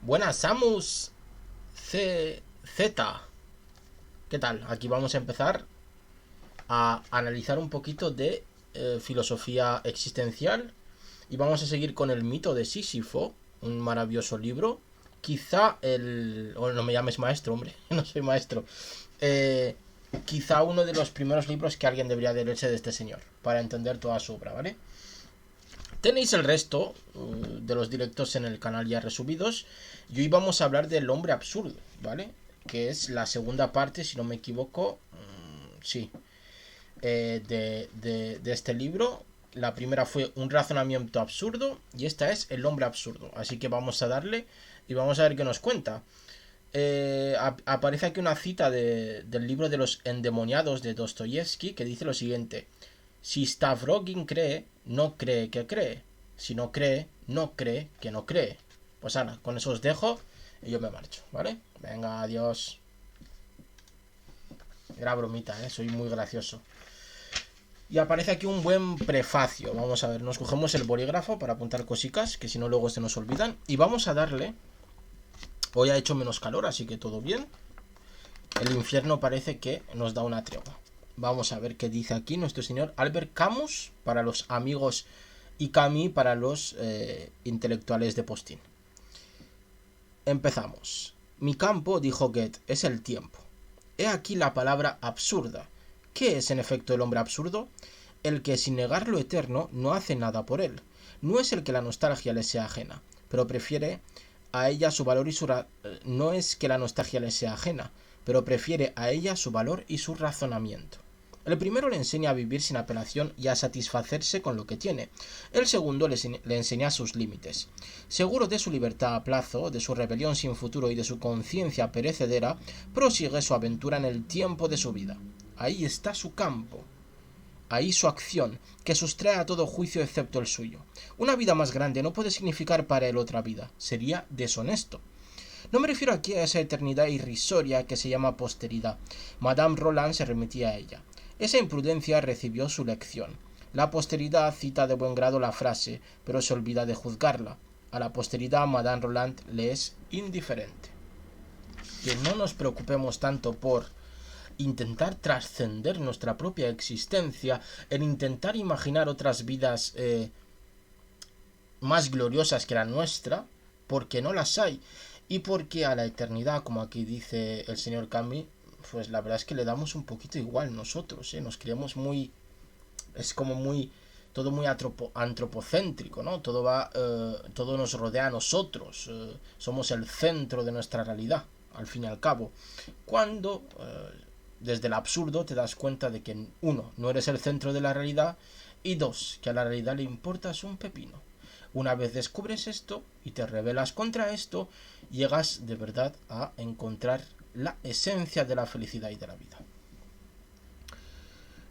Buenas, Samus Z. ¿Qué tal? Aquí vamos a empezar a analizar un poquito de filosofía existencial y vamos a seguir con el mito de Sísifo, un maravilloso libro. Quizá el... Oh, no me llames maestro, hombre, no soy maestro. Eh, Quizá uno de los primeros libros que alguien debería de leerse de este señor, para entender toda su obra, ¿vale? Tenéis el resto de los directos en el canal ya resubidos. Y hoy vamos a hablar del hombre absurdo, ¿vale? Que es la segunda parte, si no me equivoco. Sí. De este libro. La primera fue un razonamiento absurdo. Y esta es el hombre absurdo. Así que vamos a darle y vamos a ver qué nos cuenta. Aparece aquí una cita del libro de los endemoniados de Dostoyevsky que dice lo siguiente: si Stavrogin cree, no cree que cree. Si no cree, no cree que no cree. Pues ahora, con eso os dejo y yo me marcho, ¿vale? Venga, adiós. Era bromita, ¿eh? Soy muy gracioso. Y aparece aquí un buen prefacio. Vamos a ver, nos cogemos el bolígrafo para apuntar cositas, que si no luego se nos olvidan. Y vamos a darle... Hoy ha hecho menos calor, así que todo bien. El infierno parece que nos da una tregua. Vamos a ver qué dice aquí nuestro señor Albert Camus para los amigos y Camus para los intelectuales de Postín. Empezamos. Mi campo, dijo Goethe, es el tiempo. He aquí la palabra absurda. ¿Qué es en efecto el hombre absurdo? El que sin negar lo eterno no hace nada por él. No es el que la nostalgia le sea ajena, pero prefiere a ella su valor y su no es que la nostalgia le sea ajena, pero prefiere a ella su valor y su razonamiento. El primero le enseña a vivir sin apelación y a satisfacerse con lo que tiene. El segundo le enseña sus límites. Seguro de su libertad a plazo, de su rebelión sin futuro y de su conciencia perecedera, prosigue su aventura en el tiempo de su vida. Ahí está su campo. Ahí su acción, que sustrae a todo juicio excepto el suyo. Una vida más grande no puede significar para él otra vida. Sería deshonesto. No me refiero aquí a esa eternidad irrisoria que se llama posteridad. Madame Roland se remitía a ella. Esa imprudencia recibió su lección. La posteridad cita de buen grado la frase, pero se olvida de juzgarla. A la posteridad Madame Roland le es indiferente. Que no nos preocupemos tanto por intentar trascender nuestra propia existencia, en intentar imaginar otras vidas más gloriosas que la nuestra, porque no las hay, y porque a la eternidad, como aquí dice el señor Camus, pues la verdad es que le damos un poquito igual nosotros, nos creemos muy... es como muy... todo muy antropocéntrico, ¿no? Todo nos rodea a nosotros, somos el centro de nuestra realidad, al fin y al cabo. Cuando... desde el absurdo te das cuenta de que, uno, no eres el centro de la realidad, y dos, que a la realidad le importas un pepino. Una vez descubres esto y te rebelas contra esto, llegas de verdad a encontrar la esencia de la felicidad y de la vida.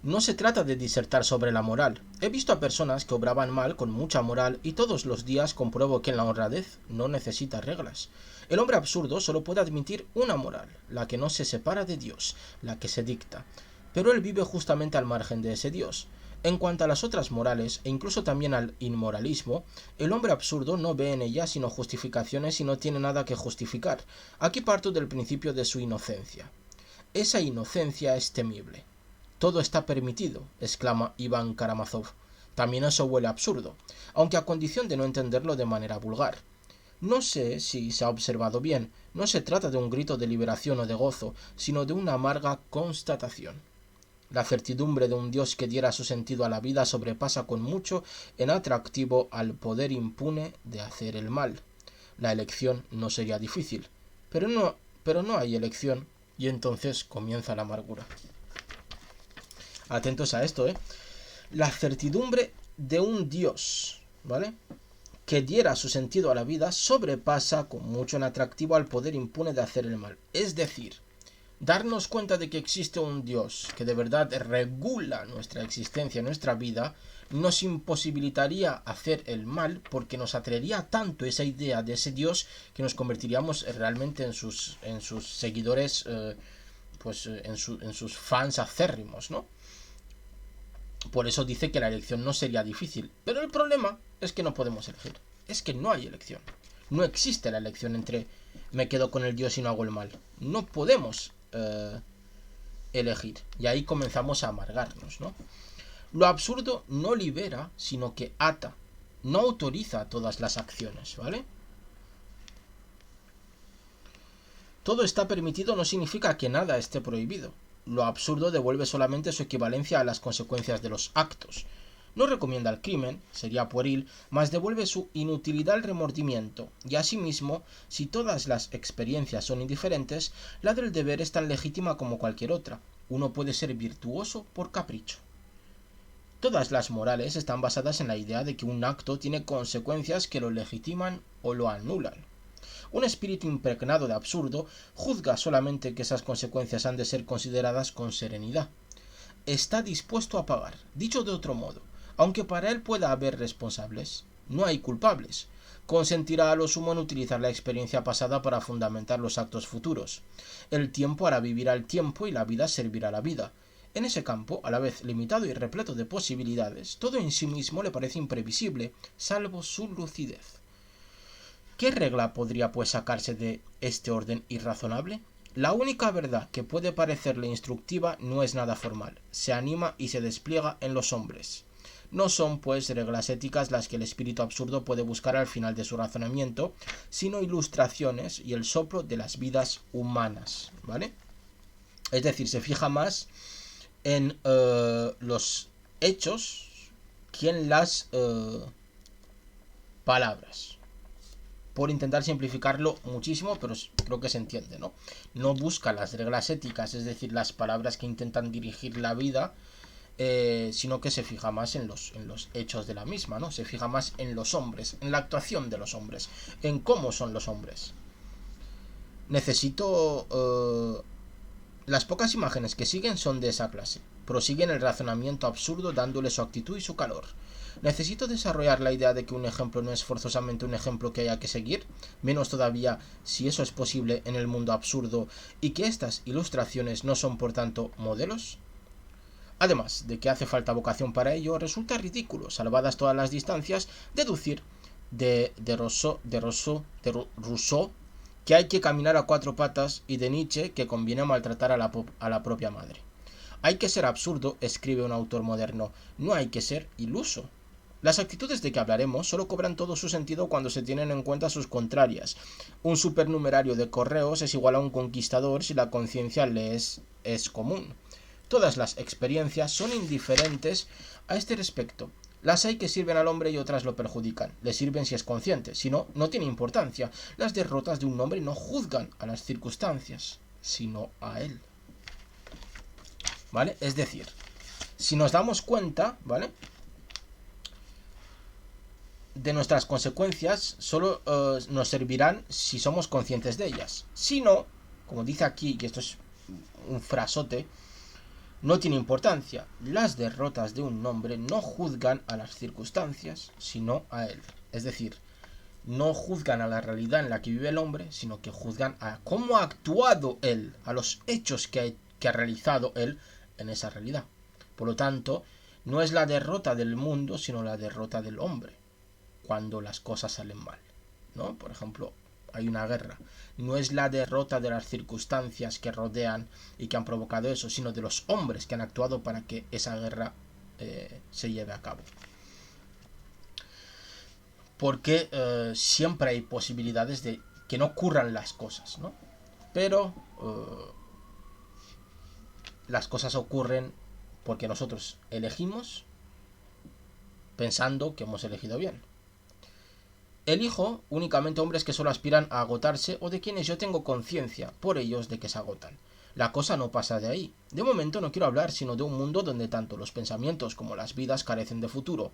No se trata de disertar sobre la moral. He visto a personas que obraban mal con mucha moral y todos los días compruebo que en la honradez no necesita reglas. El hombre absurdo solo puede admitir una moral, la que no se separa de Dios, la que se dicta. Pero él vive justamente al margen de ese Dios. En cuanto a las otras morales, e incluso también al inmoralismo, el hombre absurdo no ve en ellas sino justificaciones y no tiene nada que justificar. Aquí parto del principio de su inocencia. Esa inocencia es temible. Todo está permitido, exclama Iván Karamazov. También eso huele absurdo, aunque a condición de no entenderlo de manera vulgar. No sé si se ha observado bien, no se trata de un grito de liberación o de gozo, sino de una amarga constatación. La certidumbre de un Dios que diera su sentido a la vida sobrepasa con mucho en atractivo al poder impune de hacer el mal. La elección no sería difícil, pero no hay elección, y entonces comienza la amargura. Atentos a esto, La certidumbre de un Dios, ¿vale? Que diera su sentido a la vida sobrepasa con mucho en atractivo al poder impune de hacer el mal. Es decir, darnos cuenta de que existe un Dios que de verdad regula nuestra existencia, nuestra vida, nos imposibilitaría hacer el mal porque nos atraería tanto esa idea de ese Dios que nos convertiríamos realmente en sus seguidores, en sus fans acérrimos, ¿no? Por eso dice que la elección no sería difícil. Pero el problema es que no podemos elegir. Es que no hay elección. No existe la elección entre me quedo con el Dios y no hago el mal. No podemos elegir. Y ahí comenzamos a amargarnos, ¿no? Lo absurdo no libera, sino que ata. No autoriza todas las acciones, ¿vale? Todo está permitido no significa que nada esté prohibido. Lo absurdo devuelve solamente su equivalencia a las consecuencias de los actos. No recomienda el crimen, sería pueril, mas devuelve su inutilidad al remordimiento, y asimismo, si todas las experiencias son indiferentes, la del deber es tan legítima como cualquier otra. Uno puede ser virtuoso por capricho. Todas las morales están basadas en la idea de que un acto tiene consecuencias que lo legitiman o lo anulan. Un espíritu impregnado de absurdo juzga solamente que esas consecuencias han de ser consideradas con serenidad. Está dispuesto a pagar. Dicho de otro modo, aunque para él pueda haber responsables, no hay culpables. Consentirá a lo sumo en utilizar la experiencia pasada para fundamentar los actos futuros. El tiempo hará vivir al tiempo y la vida servirá a la vida. En ese campo, a la vez limitado y repleto de posibilidades, todo en sí mismo le parece imprevisible, salvo su lucidez. ¿Qué regla podría pues sacarse de este orden irrazonable? La única verdad que puede parecerle instructiva no es nada formal, se anima y se despliega en los hombres. No son, pues, reglas éticas las que el espíritu absurdo puede buscar al final de su razonamiento, sino ilustraciones y el soplo de las vidas humanas, ¿vale? Es decir, se fija más en los hechos que en las palabras. Por intentar simplificarlo muchísimo, pero creo que se entiende, ¿no? No busca las reglas éticas, es decir, las palabras que intentan dirigir la vida, sino que se fija más en los hechos de la misma, ¿no? Se fija más en los hombres, en la actuación de los hombres, en cómo son los hombres. Necesito... Las pocas imágenes que siguen son de esa clase. Prosiguen el razonamiento absurdo dándole su actitud y su calor. ¿Necesito desarrollar la idea de que un ejemplo no es forzosamente un ejemplo que haya que seguir? Menos todavía si eso es posible en el mundo absurdo y que estas ilustraciones no son por tanto modelos. Además de que hace falta vocación para ello, resulta ridículo, salvadas todas las distancias, deducir de Rousseau que hay que caminar a cuatro patas y de Nietzsche que conviene maltratar a la propia madre. Hay que ser absurdo, escribe un autor moderno, no hay que ser iluso. Las actitudes de que hablaremos solo cobran todo su sentido cuando se tienen en cuenta sus contrarias. Un supernumerario de correos es igual a un conquistador si la conciencia le es común. Todas las experiencias son indiferentes a este respecto. Las hay que sirven al hombre y otras lo perjudican. Le sirven si es consciente, si no, no tiene importancia. Las derrotas de un hombre no juzgan a las circunstancias, sino a él. ¿Vale? Es decir, si nos damos cuenta, ¿vale?, de nuestras consecuencias, solo nos servirán si somos conscientes de ellas. Si no, como dice aquí, y esto es un frasote, no tiene importancia. Las derrotas de un hombre no juzgan a las circunstancias, sino a él. Es decir, no juzgan a la realidad en la que vive el hombre, sino que juzgan a cómo ha actuado él, a los hechos que ha realizado él en esa realidad. Por lo tanto, no es la derrota del mundo, sino la derrota del hombre, cuando las cosas salen mal, ¿no? Por ejemplo, hay una guerra. No es la derrota de las circunstancias que rodean y que han provocado eso, sino de los hombres que han actuado para que esa guerra se lleve a cabo. Porque siempre hay posibilidades de que no ocurran las cosas, ¿no? Pero las cosas ocurren porque nosotros elegimos pensando que hemos elegido bien. Elijo únicamente hombres que solo aspiran a agotarse o de quienes yo tengo conciencia, por ellos, de que se agotan. La cosa no pasa de ahí. De momento no quiero hablar sino de un mundo donde tanto los pensamientos como las vidas carecen de futuro.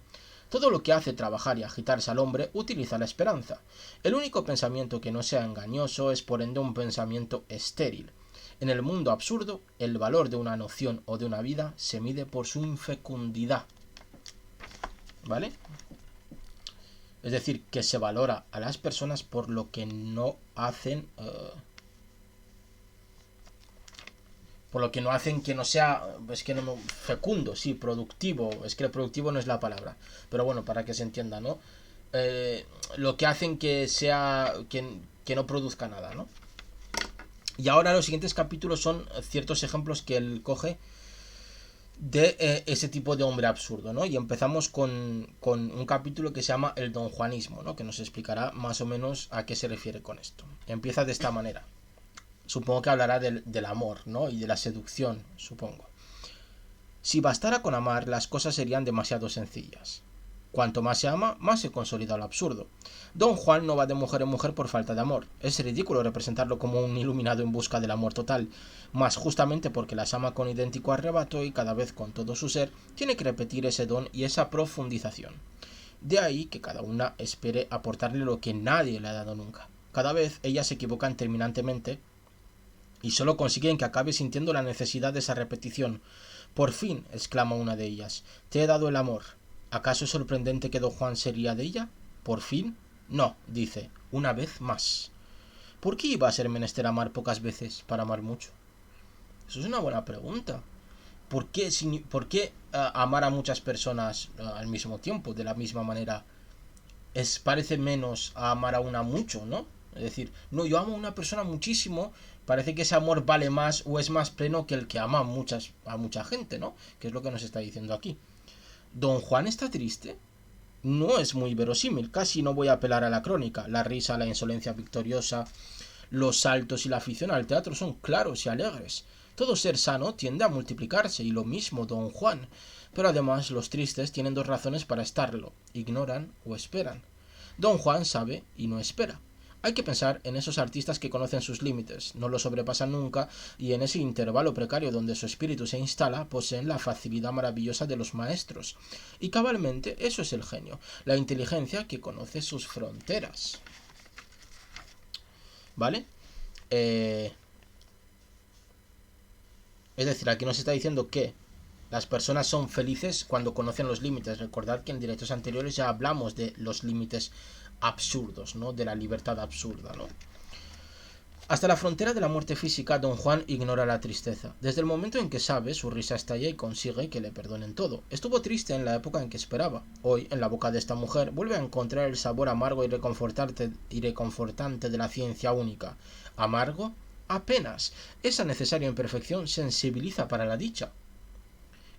Todo lo que hace trabajar y agitarse al hombre utiliza la esperanza. El único pensamiento que no sea engañoso es por ende un pensamiento estéril. En el mundo absurdo, el valor de una noción o de una vida se mide por su infecundidad. ¿Vale? Es decir, que se valora a las personas por lo que no hacen, por lo que no hacen que no sea, es que no, fecundo, sí, productivo, es que el productivo no es la palabra, pero bueno, para que se entienda, ¿no? lo que hacen que sea que no produzca nada, ¿no? Y ahora los siguientes capítulos son ciertos ejemplos que él coge de ese tipo de hombre absurdo, ¿no? Y empezamos con un capítulo que se llama el Don Juanismo, ¿no? Que nos explicará más o menos a qué se refiere con esto. Empieza de esta manera. Supongo que hablará del amor, ¿no? Y de la seducción, supongo. Si bastara con amar, las cosas serían demasiado sencillas. Cuanto más se ama, más se consolida lo absurdo. Don Juan no va de mujer en mujer por falta de amor. Es ridículo representarlo como un iluminado en busca del amor total, mas justamente porque las ama con idéntico arrebato y cada vez con todo su ser, tiene que repetir ese don y esa profundización. De ahí que cada una espere aportarle lo que nadie le ha dado nunca. Cada vez ellas se equivocan terminantemente y solo consiguen que acabe sintiendo la necesidad de esa repetición. Por fin, exclama una de ellas, te he dado el amor. ¿Acaso es sorprendente que don Juan sería de ella? ¿Por fin? No, dice, una vez más. ¿Por qué iba a ser menester amar pocas veces para amar mucho? Eso es una buena pregunta. ¿Por qué amar a muchas personas al mismo tiempo, de la misma manera? Parece menos a amar a una mucho, ¿no? Es decir, no, yo amo a una persona muchísimo, parece que ese amor vale más o es más pleno que el que ama a mucha gente, ¿no? Que es lo que nos está diciendo aquí. ¿Don Juan está triste? No es muy verosímil, casi no voy a apelar a la crónica. La risa, la insolencia victoriosa, los saltos y la afición al teatro son claros y alegres. Todo ser sano tiende a multiplicarse, y lo mismo don Juan. Pero además los tristes tienen dos razones para estarlo: ignoran o esperan. Don Juan sabe y no espera. Hay que pensar en esos artistas que conocen sus límites, no los sobrepasan nunca, y en ese intervalo precario donde su espíritu se instala poseen la facilidad maravillosa de los maestros. Y cabalmente eso es el genio, la inteligencia que conoce sus fronteras. ¿Vale? Es decir, aquí nos está diciendo que las personas son felices cuando conocen los límites. Recordad que en directos anteriores ya hablamos de los límites absurdos, ¿no? De la libertad absurda, ¿no? Hasta la frontera de la muerte física, don Juan ignora la tristeza. Desde el momento en que sabe, su risa estalla y consigue que le perdonen todo. Estuvo triste en la época en que esperaba. Hoy, en la boca de esta mujer, vuelve a encontrar el sabor amargo y reconfortante de la ciencia única. ¿Amargo? Apenas. Esa necesaria imperfección sensibiliza para la dicha.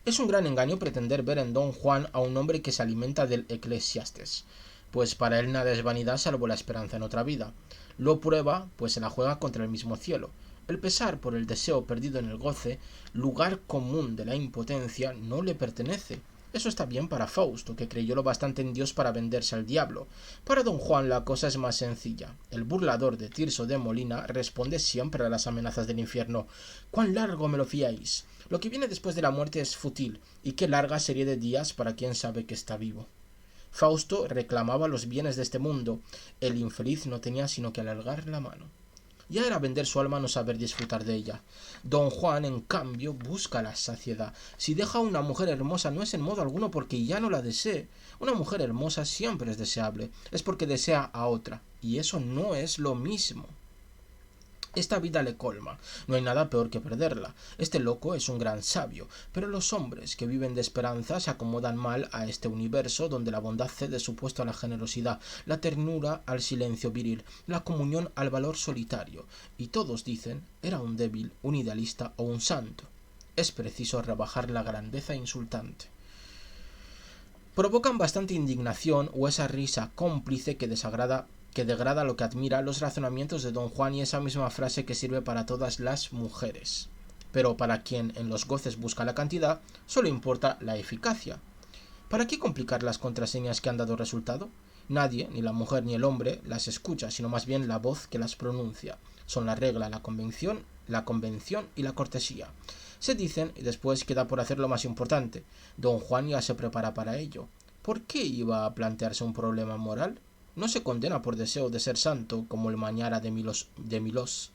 Es un gran engaño pretender ver en don Juan a un hombre que se alimenta del Eclesiastés, pues para él nada es vanidad salvo la esperanza en otra vida. Lo prueba, pues se la juega contra el mismo cielo. El pesar por el deseo perdido en el goce, lugar común de la impotencia, no le pertenece. Eso está bien para Fausto, que creyó lo bastante en Dios para venderse al diablo. Para don Juan la cosa es más sencilla. El burlador de Tirso de Molina responde siempre a las amenazas del infierno. ¿Cuán largo me lo fiáis? Lo que viene después de la muerte es fútil, y qué larga serie de días para quien sabe que está vivo. Fausto reclamaba los bienes de este mundo. El infeliz no tenía sino que alargar la mano. Ya era vender su alma no saber disfrutar de ella. Don Juan, en cambio, busca la saciedad. Si deja a una mujer hermosa no es en modo alguno porque ya no la desee. Una mujer hermosa siempre es deseable. Es porque desea a otra. Y eso no es lo mismo. Esta vida le colma, no hay nada peor que perderla. Este loco es un gran sabio, pero los hombres que viven de esperanza se acomodan mal a este universo donde la bondad cede su puesto a la generosidad, la ternura al silencio viril, la comunión al valor solitario, y todos dicen, era un débil, un idealista o un santo. Es preciso rebajar la grandeza insultante. Provocan bastante indignación o esa risa cómplice que degrada lo que admira los razonamientos de don Juan y esa misma frase que sirve para todas las mujeres. Pero para quien en los goces busca la cantidad, solo importa la eficacia. ¿Para qué complicar las contraseñas que han dado resultado? Nadie, ni la mujer ni el hombre, las escucha, sino más bien la voz que las pronuncia. Son la regla, la convención y la cortesía. Se dicen y después queda por hacer lo más importante. Don Juan ya se prepara para ello. ¿Por qué iba a plantearse un problema moral? No se condena por deseo de ser santo, como el Mañara de Milós.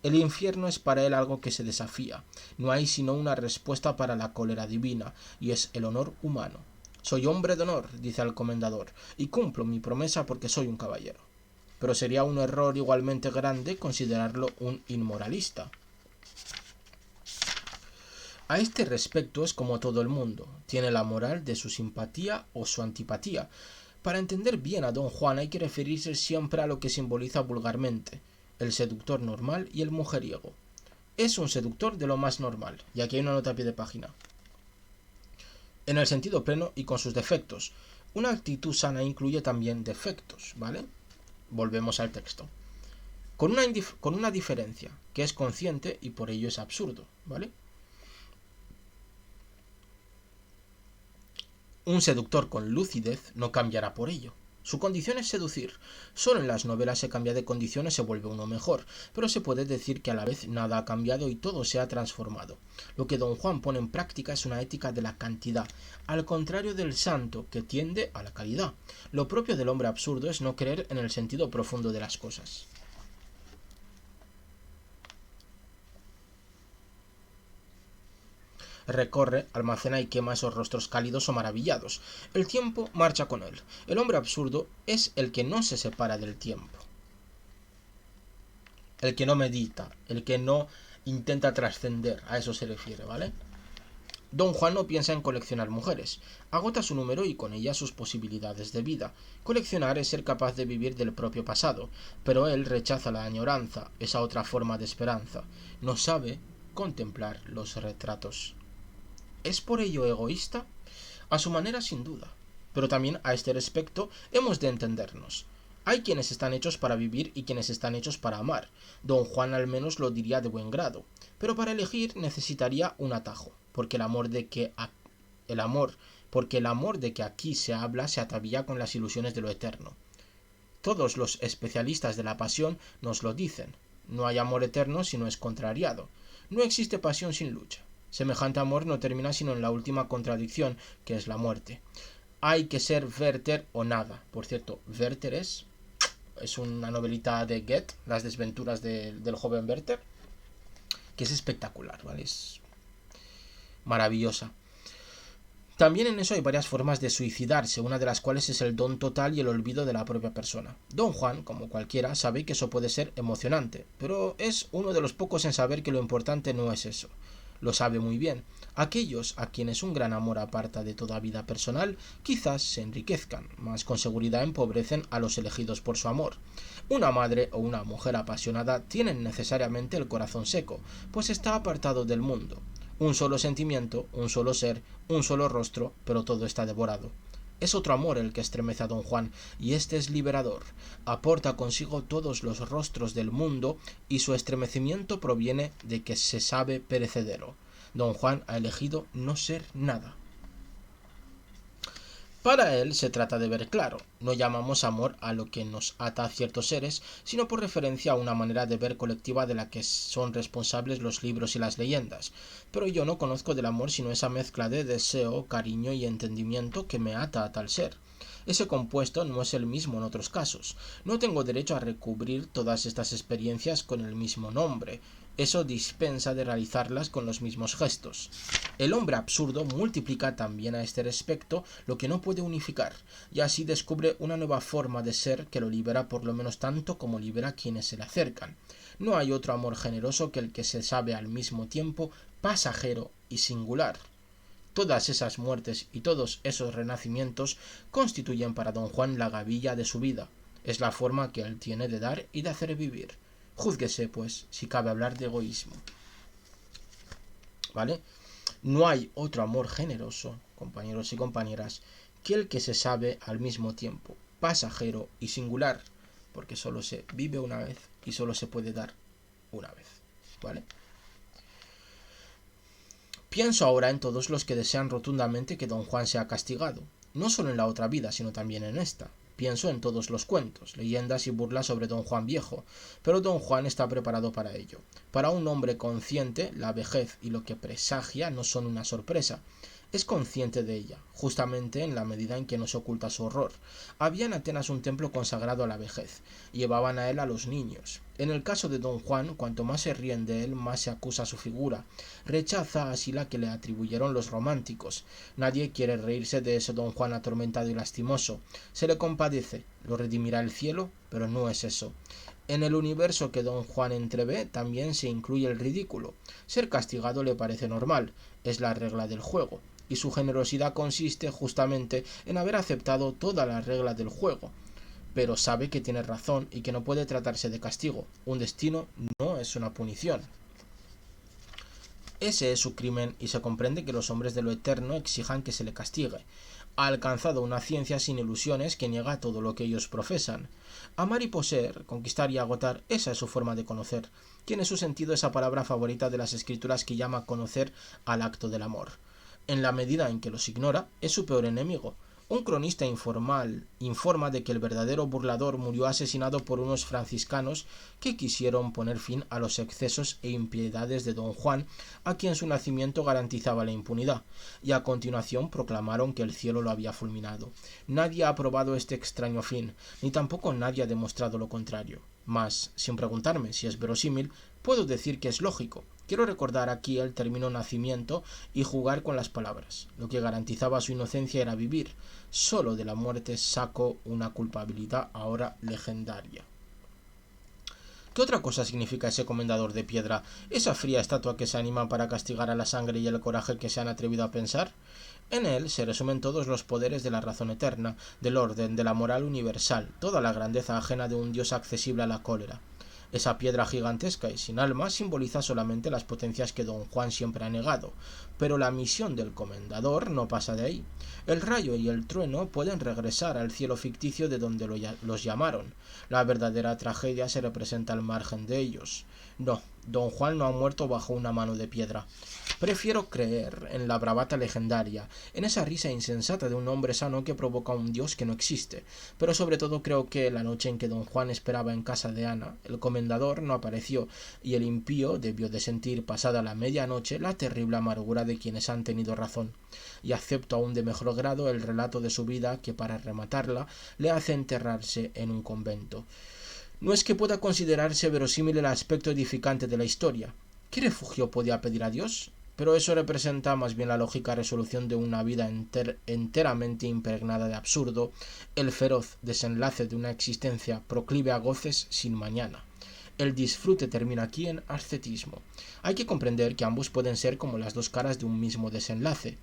El infierno es para él algo que se desafía. No hay sino una respuesta para la cólera divina, y es el honor humano. Soy hombre de honor, dice el comendador, y cumplo mi promesa porque soy un caballero. Pero sería un error igualmente grande considerarlo un inmoralista. A este respecto es como todo el mundo, tiene la moral de su simpatía o su antipatía. Para entender bien a Don Juan hay que referirse siempre a lo que simboliza vulgarmente, el seductor normal y el mujeriego. Es un seductor de lo más normal, y aquí hay una nota a pie de página. En el sentido pleno y con sus defectos. Una actitud sana incluye también defectos, ¿vale? Volvemos al texto. Con una diferencia, que es consciente y por ello es absurdo, ¿vale? Un seductor con lucidez no cambiará por ello. Su condición es seducir. Solo en las novelas se cambia de condiciones, se vuelve uno mejor, pero se puede decir que a la vez nada ha cambiado y todo se ha transformado. Lo que Don Juan pone en práctica es una ética de la cantidad, al contrario del santo, que tiende a la calidad. Lo propio del hombre absurdo es no creer en el sentido profundo de las cosas. Recorre, almacena y quema esos rostros cálidos o maravillados. El tiempo marcha con él. El hombre absurdo es el que no se separa del tiempo. El que no medita, el que no intenta trascender, a eso se refiere, ¿vale? Don Juan no piensa en coleccionar mujeres, agota su número y con ella sus posibilidades de vida. Coleccionar es ser capaz de vivir del propio pasado, pero él rechaza la añoranza, esa otra forma de esperanza. No sabe contemplar los retratos. ¿Es por ello egoísta? A su manera, sin duda. Pero también a este respecto hemos de entendernos. Hay quienes están hechos para vivir y quienes están hechos para amar. Don Juan al menos lo diría de buen grado. Pero para elegir necesitaría un atajo, porque el amor de que aquí se habla se atavía con las ilusiones de lo eterno. Todos los especialistas de la pasión nos lo dicen. No hay amor eterno si no es contrariado. No existe pasión sin lucha. Semejante amor no termina sino en la última contradicción, que es la muerte. Hay que ser Werther o nada. Por cierto, Werther es una novelita de Goethe, Las desventuras del joven Werther, que es espectacular, ¿vale? Es maravillosa. También en eso hay varias formas de suicidarse, una de las cuales es el don total y el olvido de la propia persona. Don Juan, como cualquiera, sabe que eso puede ser emocionante, pero es uno de los pocos en saber que lo importante no es eso. Lo sabe muy bien. Aquellos a quienes un gran amor aparta de toda vida personal, quizás se enriquezcan, mas con seguridad empobrecen a los elegidos por su amor. Una madre o una mujer apasionada tienen necesariamente el corazón seco, pues está apartado del mundo. Un solo sentimiento, un solo ser, un solo rostro, pero todo está devorado. Es otro amor el que estremece a Don Juan, y este es liberador. Aporta consigo todos los rostros del mundo, y su estremecimiento proviene de que se sabe perecedero. Don Juan ha elegido no ser nada. Para él se trata de ver claro. No llamamos amor a lo que nos ata a ciertos seres, sino por referencia a una manera de ver colectiva de la que son responsables los libros y las leyendas. Pero yo no conozco del amor sino esa mezcla de deseo, cariño y entendimiento que me ata a tal ser. Ese compuesto no es el mismo en otros casos. No tengo derecho a recubrir todas estas experiencias con el mismo nombre. Eso dispensa de realizarlas con los mismos gestos. El hombre absurdo multiplica también a este respecto lo que no puede unificar, y así descubre una nueva forma de ser que lo libera por lo menos tanto como libera a quienes se le acercan. No hay otro amor generoso que el que se sabe al mismo tiempo pasajero y singular. Todas esas muertes y todos esos renacimientos constituyen para don Juan la gavilla de su vida. Es la forma que él tiene de dar y de hacer vivir. Júzguese, pues, si cabe hablar de egoísmo. ¿Vale? No hay otro amor generoso, compañeros y compañeras, que el que se sabe al mismo tiempo pasajero y singular, porque solo se vive una vez y solo se puede dar una vez. ¿Vale? Pienso ahora en todos los que desean rotundamente que don Juan sea castigado, no solo en la otra vida, sino también en esta. Pienso en todos los cuentos, leyendas y burlas sobre don Juan viejo, pero don Juan está preparado para ello. Para un hombre consciente, la vejez y lo que presagia no son una sorpresa. Es consciente de ella, justamente en la medida en que no se oculta su horror. Había en Atenas un templo consagrado a la vejez, llevaban a él a los niños. En el caso de don Juan, cuanto más se ríen de él, más se acusa su figura. Rechaza así la que le atribuyeron los románticos. Nadie quiere reírse de ese don Juan atormentado y lastimoso. Se le compadece, lo redimirá el cielo, pero no es eso. En el universo que don Juan entrevé también se incluye el ridículo. Ser castigado le parece normal, es la regla del juego. y su generosidad consiste justamente en haber aceptado todas las reglas del juego. Pero sabe que tiene razón y que no puede tratarse de castigo. Un destino no es una punición. Ese es su crimen y se comprende que los hombres de lo eterno exijan que se le castigue. Ha alcanzado una ciencia sin ilusiones que niega todo lo que ellos profesan. Amar y poseer, conquistar y agotar, esa es su forma de conocer. Tiene su sentido esa palabra favorita de las escrituras que llama conocer al acto del amor. En la medida en que los ignora, es su peor enemigo. Un cronista informa de que el verdadero burlador murió asesinado por unos franciscanos que quisieron poner fin a los excesos e impiedades de don Juan, a quien su nacimiento garantizaba la impunidad, y a continuación proclamaron que el cielo lo había fulminado. Nadie ha aprobado este extraño fin, ni tampoco nadie ha demostrado lo contrario. Mas, sin preguntarme si es verosímil, puedo decir que es lógico. Quiero recordar aquí el término nacimiento y jugar con las palabras. Lo que garantizaba su inocencia era vivir. Solo de la muerte sacó una culpabilidad ahora legendaria. ¿Qué otra cosa significa ese comendador de piedra? ¿Esa fría estatua que se anima para castigar a la sangre y el coraje que se han atrevido a pensar? En él se resumen todos los poderes de la razón eterna, del orden, de la moral universal, toda la grandeza ajena de un Dios accesible a la cólera. Esa piedra gigantesca y sin alma simboliza solamente las potencias que don Juan siempre ha negado, pero la misión del comendador no pasa de ahí. El rayo y el trueno pueden regresar al cielo ficticio de donde los llamaron. La verdadera tragedia se representa al margen de ellos. No, don Juan no ha muerto bajo una mano de piedra. Prefiero creer en la bravata legendaria, en esa risa insensata de un hombre sano que provoca un dios que no existe, pero sobre todo creo que la noche en que don Juan esperaba en casa de Ana, el comendador no apareció y el impío debió de sentir pasada la medianoche la terrible amargura de quienes han tenido razón. Y acepto aún de mejor grado el relato de su vida que, para rematarla, le hace enterrarse en un convento. No es que pueda considerarse verosímil el aspecto edificante de la historia. ¿Qué refugio podía pedir a Dios? Pero eso representa más bien la lógica resolución de una vida enteramente impregnada de absurdo, el feroz desenlace de una existencia proclive a goces sin mañana. El disfrute termina aquí en ascetismo. Hay que comprender que ambos pueden ser como las dos caras de un mismo desenlace.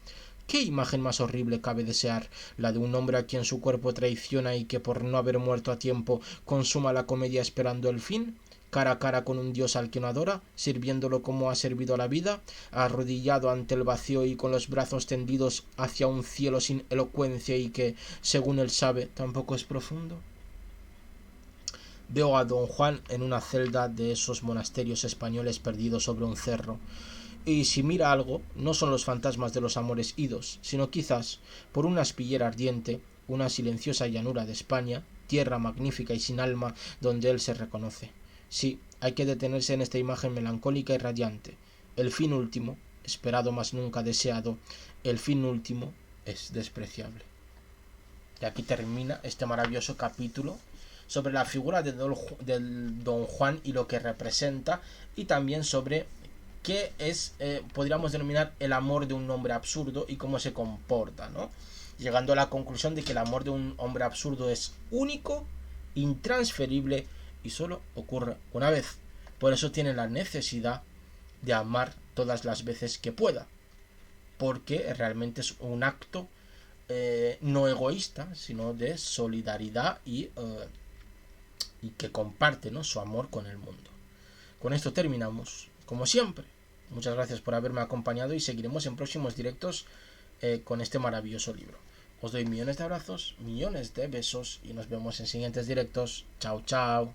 ¿Qué imagen más horrible cabe desear? ¿La de un hombre a quien su cuerpo traiciona y que por no haber muerto a tiempo consuma la comedia esperando el fin? ¿Cara a cara con un dios al que no adora, sirviéndolo como ha servido a la vida, arrodillado ante el vacío y con los brazos tendidos hacia un cielo sin elocuencia y que, según él sabe, tampoco es profundo? Veo a don Juan en una celda de esos monasterios españoles perdidos sobre un cerro. Y si mira algo, no son los fantasmas de los amores idos, sino quizás, por una aspillera ardiente, una silenciosa llanura de España, tierra magnífica y sin alma, donde él se reconoce. Sí, hay que detenerse en esta imagen melancólica y radiante. El fin último, esperado mas nunca deseado, el fin último es despreciable. Y aquí termina este maravilloso capítulo sobre la figura del don Juan y lo que representa, y también sobre qué es, podríamos denominar, el amor de un hombre absurdo y cómo se comporta, ¿no? Llegando a la conclusión de que el amor de un hombre absurdo es único, intransferible y solo ocurre una vez. Por eso tiene la necesidad de amar todas las veces que pueda, porque realmente es un acto no egoísta, sino de solidaridad y que comparte, ¿no?, su amor con el mundo. Con esto terminamos, como siempre. Muchas gracias por haberme acompañado y seguiremos en próximos directos con este maravilloso libro. Os doy millones de abrazos, millones de besos y nos vemos en siguientes directos. Chao, chao.